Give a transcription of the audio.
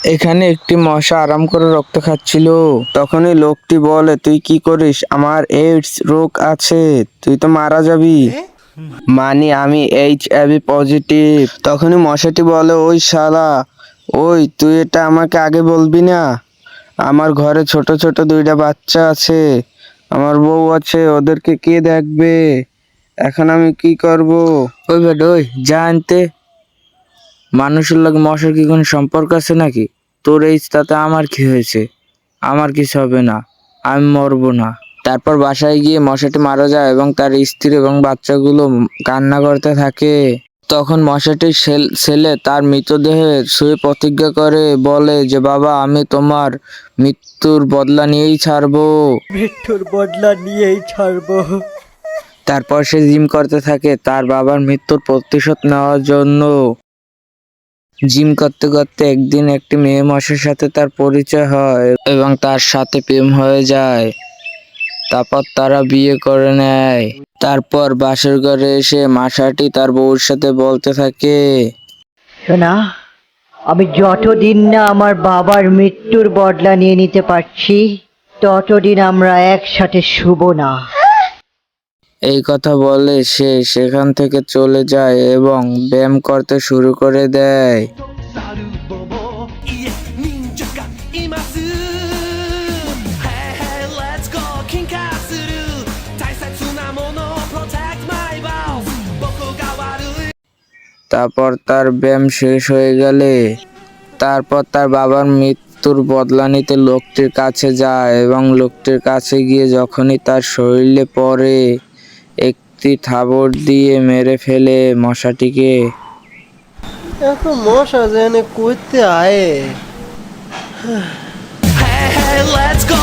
এখানে একটি মশা আরাম করে রক্ত খাচ্ছিল। তখনই লোকটি বলে, তুই কি করিস? আমার এইডস রোগ আছে, তুই তো মারা যাবি। মানে আমি HIV পজিটিভ। তখনই মশাটি বলে, ওই শালা, ওই তুই এটা আমাকে আগে বলবি না? আমার ঘরে ছোট ছোট দুইটা বাচ্চা আছে, আমার বউ আছে, ওদেরকে কে দেখবে? এখন আমি কি করব? ওই বেড, ওই যা আনতে। মানুষের লগে মশার কি কোনো সম্পর্ক আছে নাকি? তোর এই তাতে আমার কি হয়েছে? আমার কিছু হবে না, আমি মরবো না। তারপর বাসায় গিয়ে মশাটি মারা যায় এবং তার স্ত্রী এবং বাচ্চাগুলো কান্না করতে থাকে। তখন মশাটির ছেলে তার মৃতদেহে শুয়ে প্রতিজ্ঞা করে বলে যে, বাবা, আমি তোমার মৃত্যুর বদলা নিয়েই ছাড়বো। মৃত্যুর বদলা নিয়েই ছাড়বো। তারপর সে জিম করতে থাকে তার বাবার মৃত্যুর প্রতিশোধ নেওয়ার জন্য। জিম করতে করতে একদিন একটি মেয়ে মশার সাথে তার পরিচয় হয় এবং তার সাথে প্রেম হয়ে যায়। তারপর তারা বিয়ে করে নেয়। তারপর বাসর ঘরে এসে মশাটি তার বউর সাথে বলতে থাকে, শোনা, আমি যতদিন না আমার বাবার মৃত্যুর বদলা নিয়ে নিতে পারছি ততদিন আমরা একসাথে শুব না। এই কথা বলে সে সেখান থেকে চলে যায় এবং ব্যায়াম করতে শুরু করে দেয়। サルボボいえ忍者がいます Hey hey let's go 進化する大切なもの Protect my balls 僕が悪い তারপর তার ব্যায়াম শেষ হয়ে গেলে তারপর তার বাবার মৃত্যুর বদলা নিতে লোকটির কাছে যায় এবং লোকটির কাছে গিয়ে যখনই তার শরীরে পড়ে একটি থাবড় দিয়ে মেরে ফেলে মশাটিকে। এখন মশা যেন করতে আয়ে Hey hey let's go